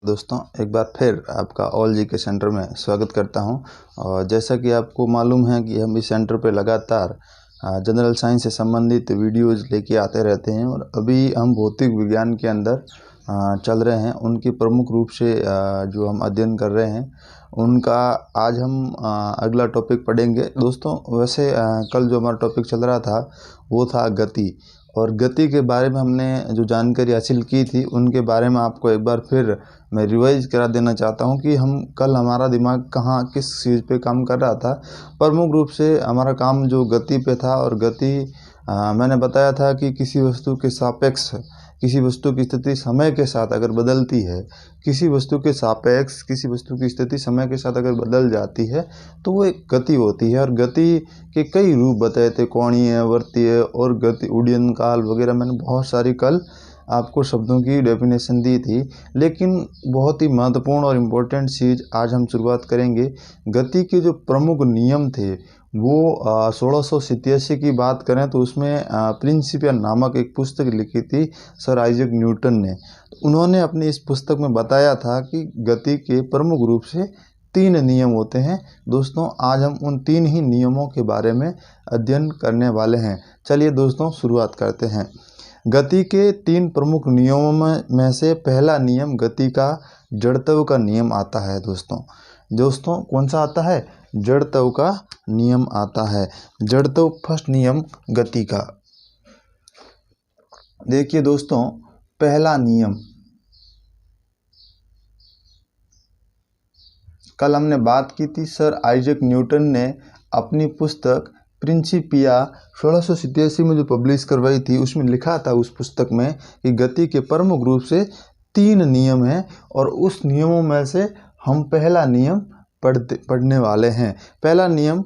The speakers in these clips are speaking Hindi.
दोस्तों, एक बार फिर आपका ऑल जी के सेंटर में स्वागत करता हूं। और जैसा कि आपको मालूम है कि हम इस सेंटर पे लगातार जनरल साइंस से संबंधित वीडियोज़ लेके आते रहते हैं। और अभी हम भौतिक विज्ञान के अंदर चल रहे हैं। उनकी प्रमुख रूप से जो हम अध्ययन कर रहे हैं उनका आज हम अगला टॉपिक पढ़ेंगे। दोस्तों, वैसे कल जो हमारा टॉपिक चल रहा था वो था गति। और गति के बारे में हमने जो जानकारी हासिल की थी उनके बारे में आपको एक बार फिर मैं रिवाइज करा देना चाहता हूं कि हम कल हमारा दिमाग कहाँ किस चीज़ पे काम कर रहा था। प्रमुख रूप से हमारा काम जो गति पे था। और गति मैंने बताया था कि किसी वस्तु के सापेक्ष किसी वस्तु की स्थिति समय के साथ अगर बदलती है, किसी वस्तु के सापेक्ष किसी वस्तु की स्थिति समय के साथ अगर बदल जाती है तो वो एक गति होती है। और गति के कई रूप बताए थे, कोणीय, वर्तीय और गति, उड्डयन काल वगैरह। मैंने बहुत सारी कल आपको शब्दों की डेफिनेशन दी थी। लेकिन बहुत ही महत्वपूर्ण और इम्पोर्टेंट चीज़ आज हम शुरुआत करेंगे। गति के जो प्रमुख नियम थे वो 1687 की बात करें तो उसमें प्रिंसिपिया नामक एक पुस्तक लिखी थी सर आइजैक न्यूटन ने। उन्होंने अपनी इस पुस्तक में बताया था कि गति के प्रमुख रूप से 3 नियम होते हैं। दोस्तों, आज हम उन 3 ही नियमों के बारे में अध्ययन करने वाले हैं। चलिए दोस्तों, शुरुआत करते हैं। गति के 3 प्रमुख नियमों में से पहला नियम गति का जड़त्व का नियम आता है। दोस्तों कौन सा आता है? जड़त्व का नियम आता है। जड़त्व फर्स्ट नियम गति का। देखिए दोस्तों, पहला नियम, कल हमने बात की थी सर आइजैक न्यूटन ने अपनी पुस्तक प्रिंसिपिया 1687 में जो पब्लिश करवाई थी उसमें लिखा था उस पुस्तक में कि गति के प्रमुख रूप से 3 नियम हैं। और उस नियमों में से हम पहला नियम पढ़ने वाले हैं। पहला नियम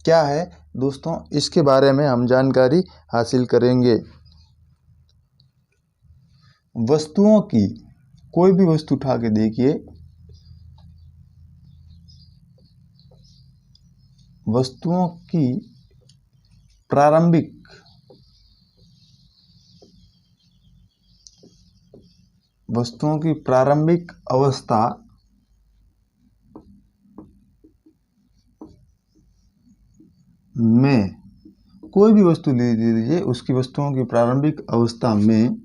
क्या है दोस्तों, इसके बारे में हम जानकारी हासिल करेंगे। वस्तुओं की, कोई भी वस्तु उठा के देखिए, वस्तुओं की प्रारंभिक अवस्था में, कोई भी वस्तु ले लीजिए, उसकी वस्तुओं की प्रारंभिक अवस्था में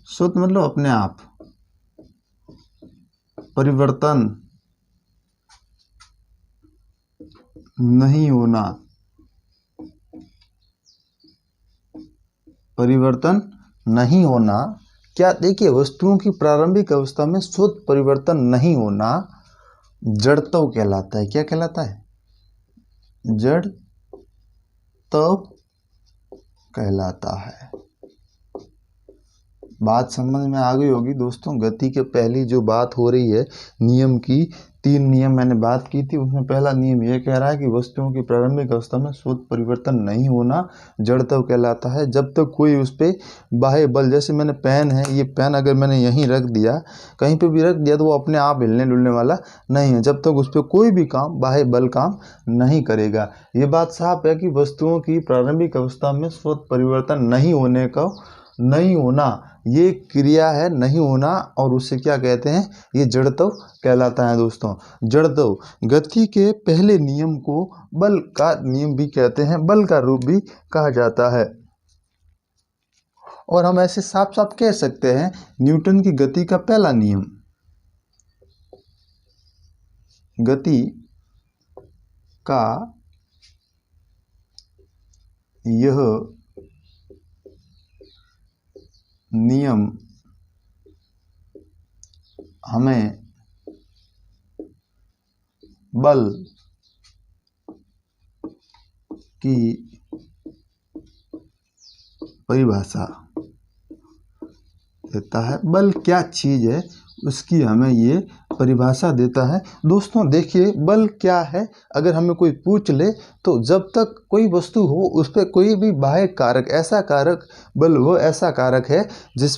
स्वतः मतलब अपने आप परिवर्तन नहीं होना। क्या? देखिए, वस्तुओं की प्रारंभिक अवस्था में स्वतः परिवर्तन नहीं होना जड़त्व कहलाता है। क्या कहलाता है? जड़त्व कहलाता है। बात समझ में आ गई होगी दोस्तों। गति के पहली जो बात हो रही है नियम की, 3 नियम मैंने बात की थी, उसमें पहला नियम यह कह रहा है कि वस्तुओं की प्रारंभिक अवस्था में स्वतः परिवर्तन नहीं होना जड़त्व कहलाता है। जब तक कोई उस पर बाह्य बल, जैसे मैंने पेन है, ये पेन अगर मैंने यहीं रख दिया, कहीं पे भी रख दिया, तो वो अपने आप हिलने डुलने वाला नहीं है जब तक उस पर कोई भी काम, बाह्य बल काम नहीं करेगा। ये बात साफ है कि वस्तुओं की प्रारंभिक अवस्था में स्वतः परिवर्तन नहीं होना ये क्रिया है, नहीं होना, और उससे क्या कहते हैं? ये जड़त्व कहलाता है। दोस्तों, जड़त्व, गति के पहले नियम को बल का नियम भी कहते हैं, बल का रूप भी कहा जाता है। और हम ऐसे साफ साफ कह सकते हैं, न्यूटन की गति का पहला नियम, गति का यह नियम हमें बल की परिभाषा देता है। बल क्या चीज़ है उसकी हमें ये परिभाषा देता है। दोस्तों देखिए, बल क्या है, अगर हमें कोई पूछ ले तो जब तक कोई वस्तु हो उस पर कोई भी बाह्य कारक, ऐसा कारक बल हो, ऐसा कारक है जिस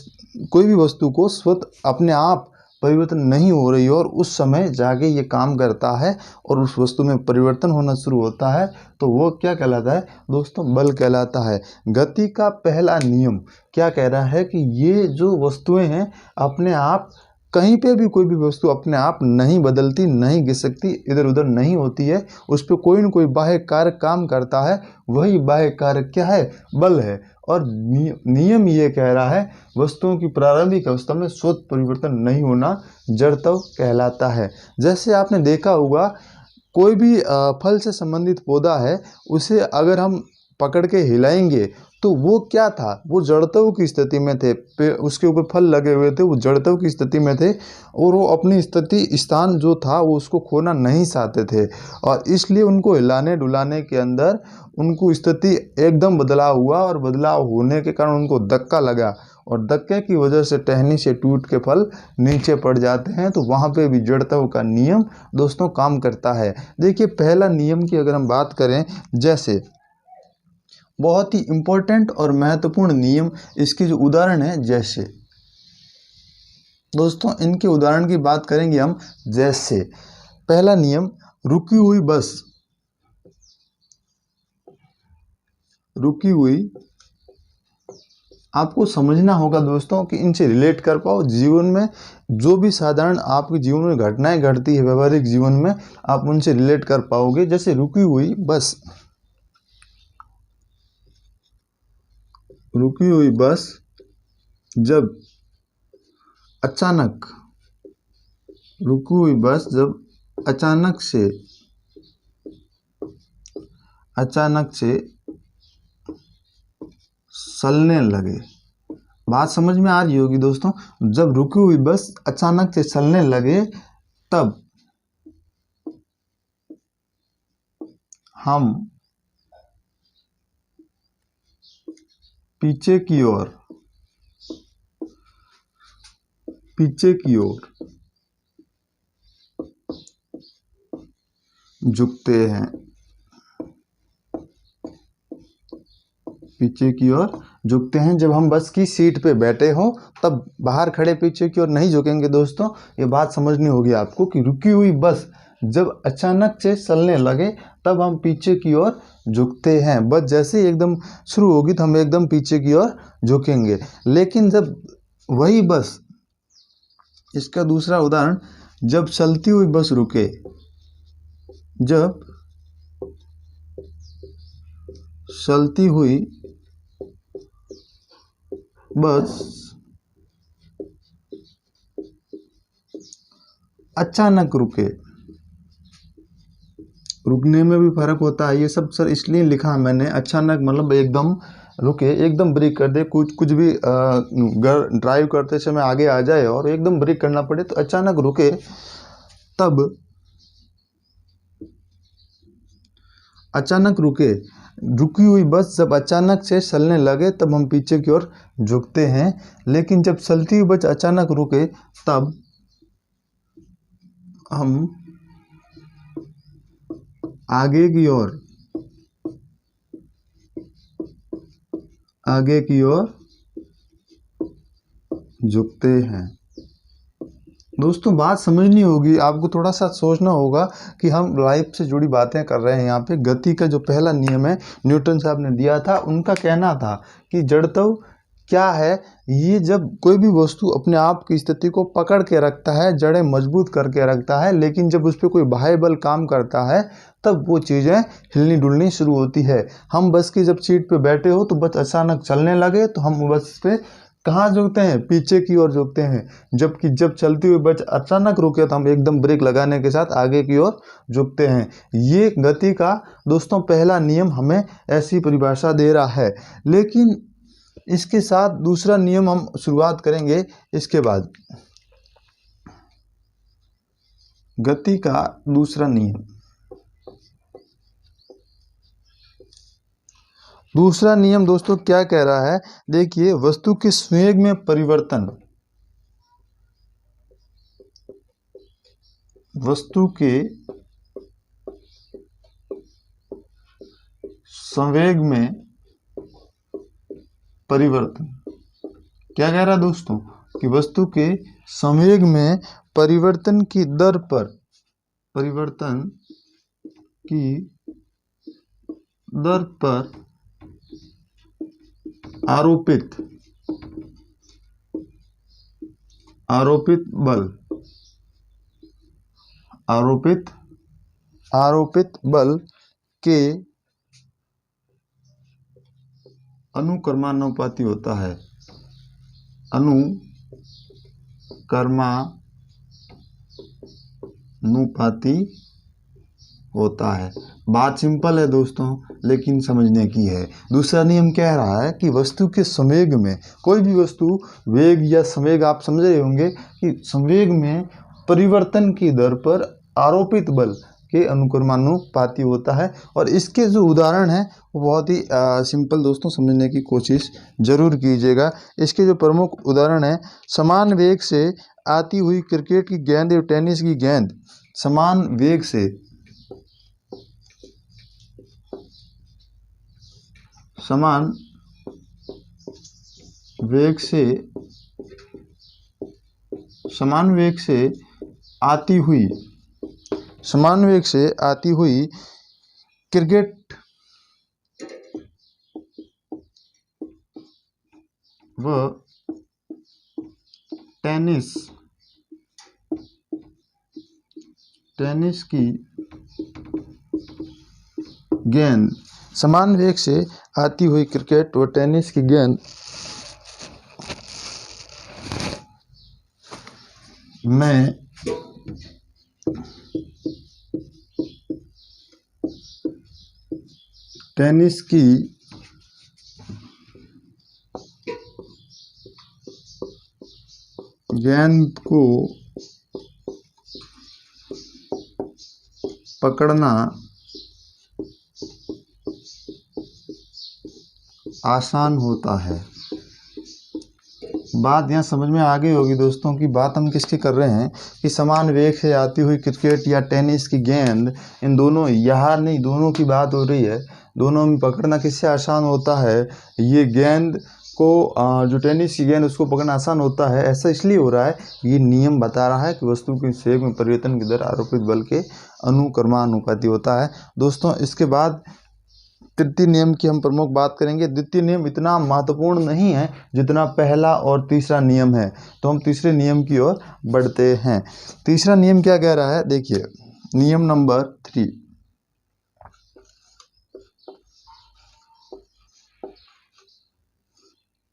कोई भी वस्तु को स्वतः अपने आप परिवर्तन नहीं हो रही हो और उस समय जाके ये काम करता है और उस वस्तु में परिवर्तन होना शुरू होता है, तो वो क्या कहलाता है दोस्तों? बल कहलाता है। गति का पहला नियम क्या कह रहा है कि ये जो वस्तुएं हैं अपने आप कहीं पे भी कोई भी वस्तु अपने आप नहीं बदलती, नहीं घिसकती, इधर उधर नहीं होती है, उस पर कोई न कोई बाह्य कार्य काम करता है। वही बाह्य कार्य क्या है? बल है। और नियम ये कह रहा है वस्तुओं की प्रारंभिक अवस्था में स्वतः परिवर्तन नहीं होना जड़त्व कहलाता है। जैसे आपने देखा होगा कोई भी फल से संबंधित पौधा है, उसे अगर हम पकड़ के हिलाएंगे तो वो क्या था? वो जड़त्व की स्थिति में थे। उसके ऊपर फल लगे हुए थे, वो जड़त्व की स्थिति में थे और वो अपनी स्थिति स्थान जो था वो उसको खोना नहीं चाहते थे और इसलिए उनको हिलाने डुलाने के अंदर उनको स्थिति एकदम बदलाव हुआ और बदलाव होने के कारण उनको धक्का लगा और धक्के की वजह से टहनी से टूट के फल नीचे पड़ जाते हैं। तो वहाँ पे भी जड़त्व का नियम दोस्तों काम करता है। देखिए पहला नियम की अगर हम बात करें, जैसे बहुत ही इम्पोर्टेंट और महत्वपूर्ण नियम, इसके जो उदाहरण है, जैसे दोस्तों इनके उदाहरण की बात करेंगे हम। जैसे पहला नियम, रुकी हुई बस। रुकी हुई, आपको समझना होगा दोस्तों कि इनसे रिलेट कर पाओ जीवन में। जो भी साधारण आपके जीवन में घटनाएं घटती है व्यवहारिक जीवन में, आप उनसे रिलेट कर पाओगे। जैसे रुकी हुई बस, रुकी हुई बस जब अचानक, रुकी हुई बस जब अचानक से चलने लगे। बात समझ में आ रही होगी दोस्तों? जब रुकी हुई बस अचानक से चलने लगे तब हम पीछे की ओर झुकते हैं। पीछे की ओर झुकते हैं। जब हम बस की सीट पे बैठे हो तब बाहर खड़े पीछे की ओर नहीं झुकेंगे दोस्तों। ये बात समझनी होगी आपको कि रुकी हुई बस जब अचानक से चलने लगे तब हम पीछे की ओर झुकते हैं। बस जैसे ही एकदम शुरू होगी तो हम एकदम पीछे की ओर झुकेंगे। लेकिन जब वही बस, इसका दूसरा उदाहरण, जब चलती हुई बस रुके, जब चलती हुई बस अचानक रुके। रुकने में भी फर्क होता है। ये सब सर इसलिए लिखा मैंने, अचानक मतलब एकदम रुके, एकदम ब्रेक कर दे, कुछ भी ड्राइव करते समय आगे आ जाए और एकदम ब्रेक करना पड़े तो अचानक रुके। तब अचानक रुके, रुकी हुई बस जब अचानक से चलने लगे तब हम पीछे की ओर झुकते हैं। लेकिन जब चलती हुई बस अचानक रुके तब हम आगे की ओर झुकते हैं। दोस्तों बात समझनी होगी, आपको थोड़ा सा सोचना होगा कि हम लाइफ से जुड़ी बातें कर रहे हैं। यहाँ पे गति का जो पहला नियम है न्यूटन साहब ने दिया था, उनका कहना था कि जड़त्व क्या है? ये जब कोई भी वस्तु अपने आप की स्थिति को पकड़ के रखता है, जड़ें मजबूत करके रखता है, लेकिन जब उस पर कोई बाह्य बल काम करता है तब वो चीज़ें हिलनी डुलनी शुरू होती है। हम बस की जब सीट पे बैठे हो तो बस अचानक चलने लगे तो हम बस पे कहाँ झुकते हैं? पीछे की ओर झुकते हैं। जबकि जब चलती हुई बस अचानक रुके तो हम एकदम ब्रेक लगाने के साथ आगे की ओर झुकते हैं। ये गति का दोस्तों पहला नियम हमें ऐसी परिभाषा दे रहा है। लेकिन इसके साथ दूसरा नियम हम शुरुआत करेंगे इसके बाद। गति का दूसरा नियम, दूसरा नियम दोस्तों क्या कह रहा है? देखिए, वस्तु के संवेग में परिवर्तन, वस्तु के संवेग में परिवर्तन क्या कह रहा है दोस्तों? कि वस्तु के संवेग में परिवर्तन की दर पर आरोपित बल के अनुक्रमानुपाती होता है। बात सिंपल है दोस्तों, लेकिन समझने की है। दूसरा नियम कह रहा है कि वस्तु के संवेग में, कोई भी वस्तु वेग या संवेग आप समझ रहे होंगे कि संवेग में परिवर्तन की दर पर आरोपित बल के अनुक्रमानुपाती होता है। और इसके जो उदाहरण हैं वो बहुत ही सिंपल दोस्तों, समझने की कोशिश जरूर कीजिएगा। इसके जो प्रमुख उदाहरण हैं, समान वेग से आती हुई क्रिकेट की गेंद या टेनिस की गेंद समान वेग से आती हुई क्रिकेट व टेनिस की गेंद, समान वेग से आती हुई क्रिकेट व टेनिस की गेंद में टेनिस की गेंद को पकड़ना आसान होता है। बात यहाँ समझ में आ गई होगी दोस्तों कि बात हम किसकी कर रहे हैं कि समान वेग से आती हुई क्रिकेट या टेनिस की गेंद, इन दोनों, यहाँ नहीं, दोनों की बात हो रही है। दोनों में पकड़ना किससे आसान होता है? ये गेंद को, जो टेनिस की गेंद, उसको पकड़ना आसान होता है। ऐसा इसलिए हो रहा है, ये नियम बता रहा है कि वस्तु के संवेग में परिवर्तन की दर आरोपित बल के अनुक्रमानुपाती होता है। दोस्तों इसके बाद तृतीय नियम की हम प्रमुख बात करेंगे। द्वितीय नियम इतना महत्वपूर्ण नहीं है जितना पहला और तीसरा नियम है, तो हम तीसरे नियम की ओर बढ़ते हैं। तीसरा नियम क्या कह रहा है, देखिए, नियम नंबर 3।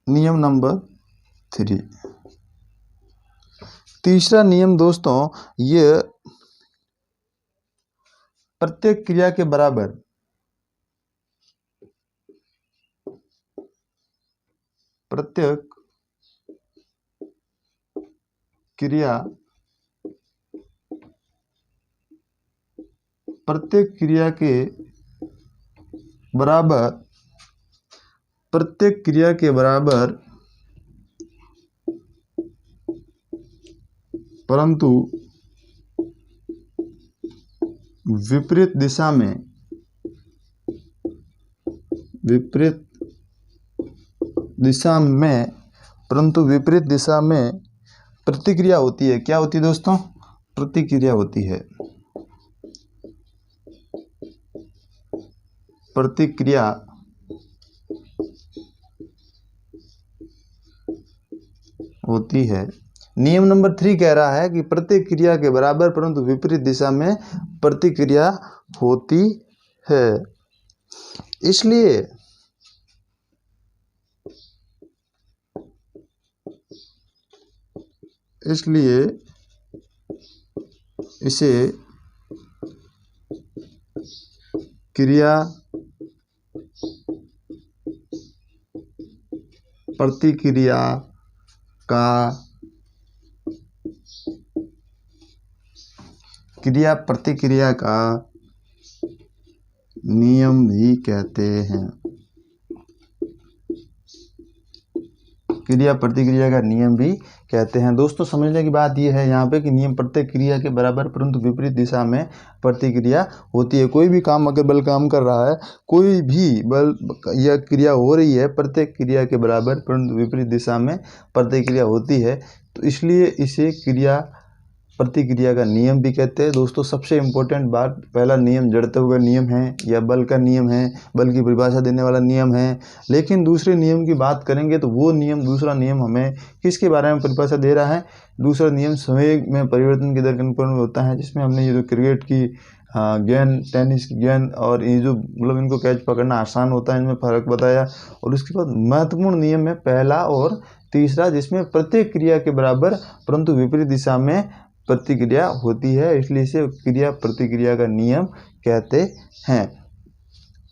नियम नंबर 3, तीसरा नियम दोस्तों, ये प्रत्येक क्रिया के बराबर प्रत्येक क्रिया के बराबर परंतु विपरीत दिशा में प्रतिक्रिया होती है। क्या होती है दोस्तों? प्रतिक्रिया होती है। नियम नंबर 3 कह रहा है कि प्रत्येक क्रिया के बराबर परंतु विपरीत दिशा में प्रतिक्रिया होती है। इसलिए इसे क्रिया प्रतिक्रिया का नियम भी कहते हैं। क्रिया प्रतिक्रिया का नियम भी कहते हैं। दोस्तों समझने की बात यह है यहाँ पे कि नियम प्रत्येक क्रिया के बराबर परंतु विपरीत दिशा में प्रतिक्रिया होती है। कोई भी काम अगर बल काम कर रहा है, कोई भी बल या क्रिया हो रही है, प्रत्येक क्रिया के बराबर परंतु विपरीत दिशा में प्रतिक्रिया होती है, तो इसलिए इसे क्रिया प्रतिक्रिया का नियम भी कहते हैं। दोस्तों सबसे इम्पोर्टेंट बात, पहला नियम जड़त्व का नियम है या बल का नियम है, बल की परिभाषा देने वाला नियम है। लेकिन दूसरे नियम की बात करेंगे तो वो नियम, दूसरा नियम हमें किसके बारे में परिभाषा दे रहा है? दूसरा नियम संवेग में परिवर्तन की दर के अनुपात में होता है, जिसमें हमने ये जो क्रिकेट की गेंद, टेनिस की गेंद और ये जो मतलब इनको कैच पकड़ना आसान होता है, इनमें फ़र्क बताया। और उसके बाद महत्वपूर्ण नियम है पहला और तीसरा, जिसमें प्रत्येक क्रिया के बराबर परंतु विपरीत दिशा में प्रतिक्रिया होती है, इसलिए इसे क्रिया प्रतिक्रिया का नियम कहते हैं।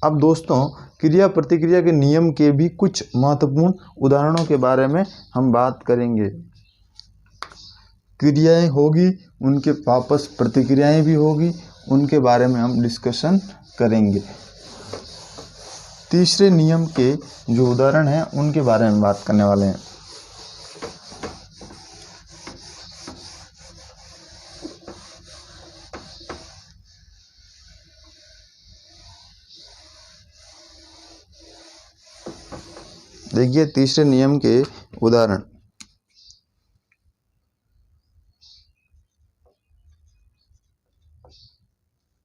अब दोस्तों क्रिया प्रतिक्रिया के नियम के भी कुछ महत्वपूर्ण उदाहरणों के बारे में हम बात करेंगे। क्रियाएं होगी, उनके वापस प्रतिक्रियाएं भी होगी, उनके बारे में हम डिस्कशन करेंगे। तीसरे नियम के जो उदाहरण हैं उनके बारे में बात करने वाले हैं। देखिए तीसरे नियम के उदाहरण।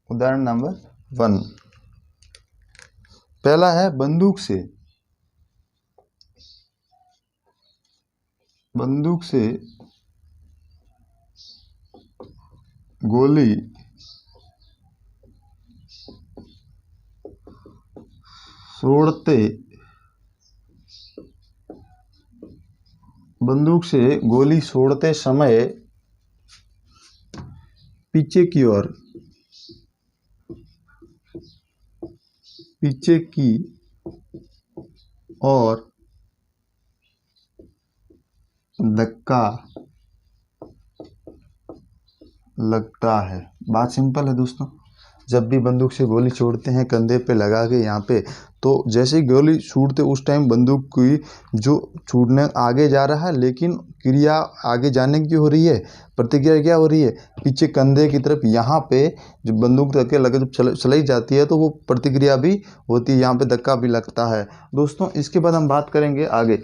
उदाहरण नंबर 1, पहला है बंदूक से गोली छोड़ते समय पीछे की ओर धक्का लगता है। बात सिंपल है दोस्तों, जब भी बंदूक से गोली छोड़ते हैं कंधे पे लगा के यहाँ पे, तो जैसे ही गोली छूटते उस टाइम बंदूक की जो छूटने आगे जा रहा है, लेकिन क्रिया आगे जाने की हो रही है, प्रतिक्रिया क्या हो रही है? पीछे कंधे की तरफ यहाँ पे जो बंदूक धक्के लगे जब चलाई जाती है तो वो प्रतिक्रिया भी होती है, यहाँ पे धक्का भी लगता है। दोस्तों इसके बाद हम बात करेंगे आगे।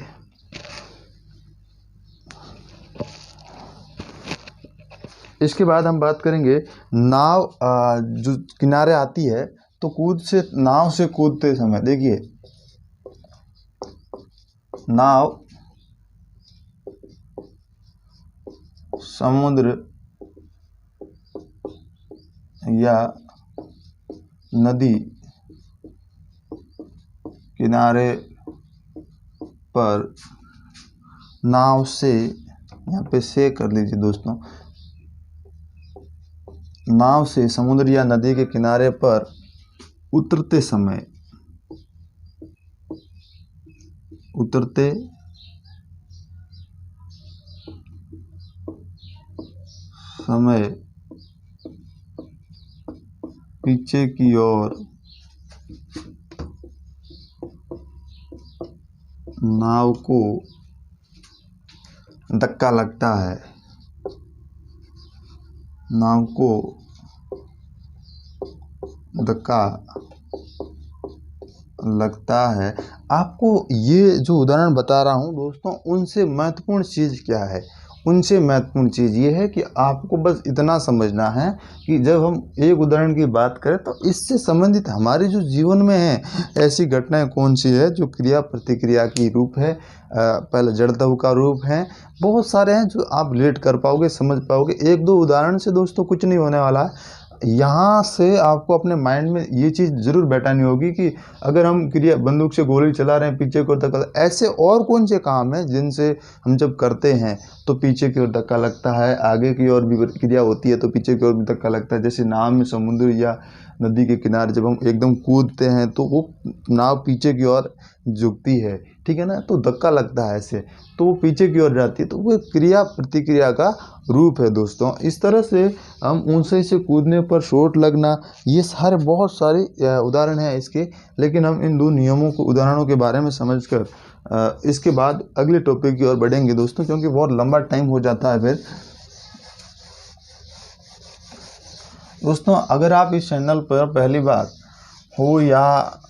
इसके बाद हम बात करेंगे नाव जो किनारे आती है तो नाव से कूदते समय, देखिए नाव समुद्र या नदी किनारे पर नाव से, यहाँ पे से कर लीजिए दोस्तों, नाव से समुद्र या नदी के किनारे पर उतरते समय पीछे की ओर नाव को धक्का लगता है, आपको ये जो उदाहरण बता रहा हूँ दोस्तों, उनसे महत्वपूर्ण चीज़ क्या है? उनसे महत्वपूर्ण चीज़ ये है कि आपको बस इतना समझना है कि जब हम एक उदाहरण की बात करें तो इससे संबंधित हमारे जो जीवन में है ऐसी घटनाएं कौन सी है जो क्रिया प्रतिक्रिया की रूप है। पहले जड़त्व का रूप है, बहुत सारे हैं जो आप रिलेट कर पाओगे, समझ पाओगे। एक दो उदाहरण से दोस्तों कुछ नहीं होने वाला है। यहाँ से आपको अपने माइंड में ये चीज़ ज़रूर बैठानी होगी कि अगर हम क्रिया बंदूक से गोली चला रहे हैं, पीछे की ओर धक्का, ऐसे और कौन से काम हैं जिनसे हम जब करते हैं तो पीछे की ओर धक्का लगता है, आगे की ओर भी क्रिया होती है तो पीछे की ओर भी धक्का लगता है। जैसे नाव में समुद्र या नदी के किनारे जब हम एकदम कूदते हैं तो वो नाव पीछे की ओर झुकती है, ठीक है ना, तो धक्का लगता है ऐसे, तो वो पीछे की ओर जाती है, तो वो क्रिया प्रतिक्रिया का रूप है दोस्तों। इस तरह से हम ऊंचाई से कूदने पर चोट लगना, ये सारे बहुत सारे उदाहरण हैं इसके, लेकिन हम इन दो नियमों को उदाहरणों के बारे में समझकर इसके बाद अगले टॉपिक की ओर बढ़ेंगे दोस्तों, क्योंकि बहुत लंबा टाइम हो जाता है फिर। दोस्तों अगर आप इस चैनल पर पहली बार हो या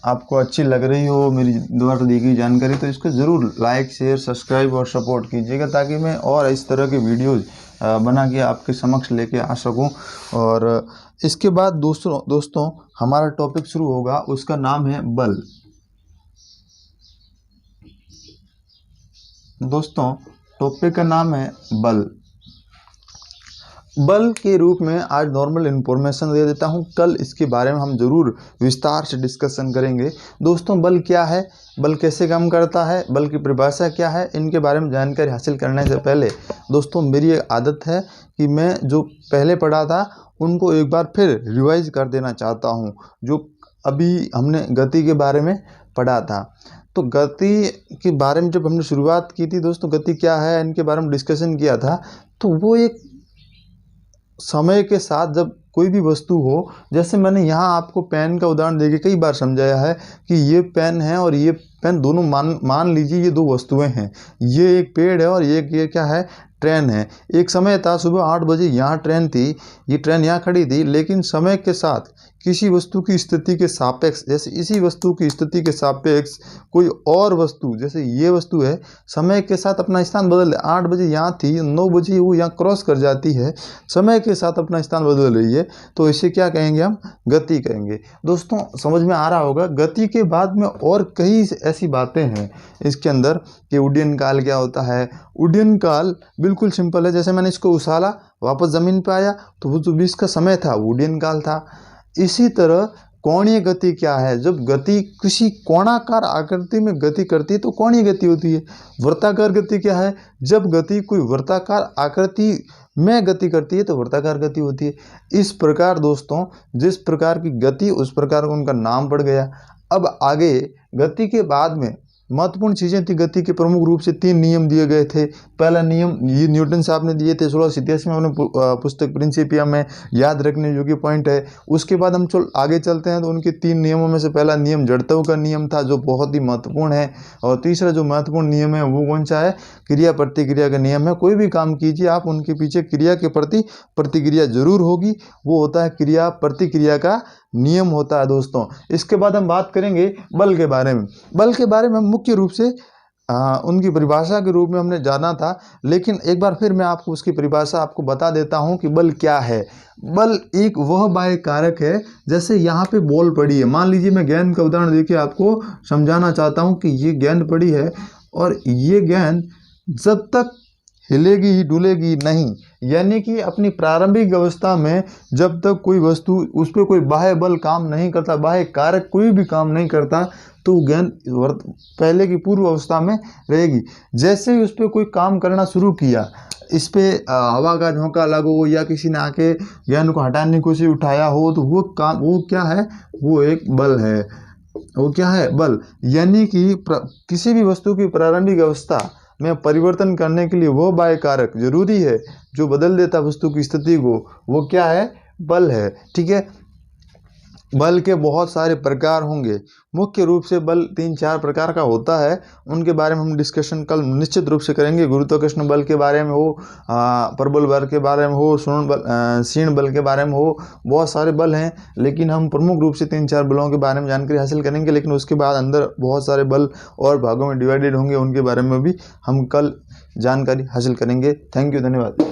आपको अच्छी लग रही हो मेरी द्वारा दी गई जानकारी, तो इसको ज़रूर लाइक शेयर सब्सक्राइब और सपोर्ट कीजिएगा, ताकि मैं और इस तरह के वीडियोज़ बना के आपके समक्ष लेके आ सकूं। और इसके बाद दोस्तों हमारा टॉपिक शुरू होगा, उसका नाम है बल। दोस्तों टॉपिक का नाम है बल। बल के रूप में आज नॉर्मल इन्फॉर्मेशन दे देता हूं, कल इसके बारे में हम ज़रूर विस्तार से डिस्कशन करेंगे। दोस्तों बल क्या है, बल कैसे काम करता है, बल की परिभाषा क्या है, इनके बारे में जानकारी हासिल करने से पहले दोस्तों मेरी एक आदत है कि मैं जो पहले पढ़ा था उनको एक बार फिर रिवाइज कर देना चाहता हूं। जो अभी हमने गति के बारे में पढ़ा था, तो गति के बारे में जब हमने शुरुआत की थी दोस्तों, गति क्या है इनके बारे में डिस्कशन किया था, तो वो एक समय के साथ जब कोई भी वस्तु हो, जैसे मैंने यहाँ आपको पेन का उदाहरण देके कई बार समझाया है कि ये पेन है और ये पेन दोनों मान लीजिए ये दो वस्तुएं हैं, ये एक पेड़ है और ये क्या है, ट्रेन है। एक समय था सुबह 8 बजे यहाँ ट्रेन थी, ये ट्रेन यहाँ खड़ी थी, लेकिन समय के साथ किसी वस्तु की स्थिति के सापेक्ष, जैसे इसी वस्तु की स्थिति के सापेक्ष कोई और वस्तु, जैसे ये वस्तु है, समय के साथ अपना स्थान बदल, 8 बजे यहाँ थी, 9 बजे वो यहाँ क्रॉस कर जाती है, समय के साथ अपना स्थान बदल रही है, तो इसे क्या कहेंगे, हम गति कहेंगे। दोस्तों समझ में आ रहा होगा। गति के बाद में और कई ऐसी बातें हैं इसके अंदर कि उड्डयन काल क्या होता है। उड्डयन काल बिल्कुल सिंपल है, जैसे मैंने इसको उछाला वापस ज़मीन पर आया, तो वो जो बीच का समय था वो उड्डयन काल था। इसी तरह कोणीय गति क्या है, जब गति किसी कोणाकार आकृति में गति करती है तो कोणीय गति होती है। वृत्ताकार गति क्या है, जब गति कोई वृत्ताकार आकृति में गति करती है तो वृत्ताकार गति होती है। इस प्रकार दोस्तों जिस प्रकार की गति उस प्रकार का उनका नाम पड़ गया। अब आगे गति के बाद में महत्वपूर्ण चीज़ें थी। गति के प्रमुख रूप से 3 नियम दिए गए थे। पहला नियम ये न्यूटन साहब ने दिए थे 1687 में अपने पुस्तक प्रिंसिपिया में, याद रखने योग्य पॉइंट है। उसके बाद हम आगे चलते हैं तो उनके 3 नियमों में से पहला नियम जड़त्व का नियम था, जो बहुत ही महत्वपूर्ण है। और तीसरा जो महत्वपूर्ण नियम है वो कौन सा है, क्रिया प्रतिक्रिया का नियम है। कोई भी काम कीजिए आप उनके पीछे क्रिया के प्रति प्रतिक्रिया जरूर होगी, वो होता है क्रिया प्रतिक्रिया का नियम होता है दोस्तों। इसके बाद हम बात करेंगे बल के बारे में। बल के बारे में मुख्य रूप से उनकी परिभाषा के रूप में हमने जाना था, लेकिन एक बार फिर मैं आपको उसकी परिभाषा आपको बता देता हूं कि बल क्या है। बल एक वह बाह्य कारक है, जैसे यहाँ पे बॉल पड़ी है, मान लीजिए मैं गेंद का उदाहरण देके आपको समझाना चाहता हूँ कि ये गेंद पड़ी है और ये गेंद जब तक हिलेगी ही डुलेगी नहीं, यानी कि अपनी प्रारंभिक अवस्था में जब तक कोई वस्तु उस पर कोई बाह्य बल काम नहीं करता, बाह्य कारक कोई भी काम नहीं करता, तो गेंद पहले की पूर्व अवस्था में रहेगी। जैसे ही उस पर कोई काम करना शुरू किया, इस पर हवा का झोंका लगो या किसी ने आके गेंद को हटाने की कोशिश उठाया हो, तो वो काम वो क्या है, वो एक बल है। वो क्या है, बल। यानी कि किसी भी वस्तु की प्रारंभिक अवस्था में परिवर्तन करने के लिए वो बाह्य कारक जरूरी है जो बदल देता वस्तु की स्थिति को, वो क्या है, बल है। ठीक है। बल के बहुत सारे प्रकार होंगे। मुख्य रूप से बल 3-4 प्रकार का होता है, उनके बारे में हम डिस्कशन कल निश्चित रूप से करेंगे। गुरुत्वाकर्षण बल के बारे में हो, प्रबल बल के बारे में हो, क्षीण बल के बारे में हो, बहुत सारे बल हैं, लेकिन हम प्रमुख रूप से 3-4 बलों के बारे में जानकारी हासिल करेंगे। लेकिन उसके बाद अंदर बहुत सारे बल और भागों में डिवाइडेड होंगे, उनके बारे में भी हम कल जानकारी हासिल करेंगे। थैंक यू, धन्यवाद।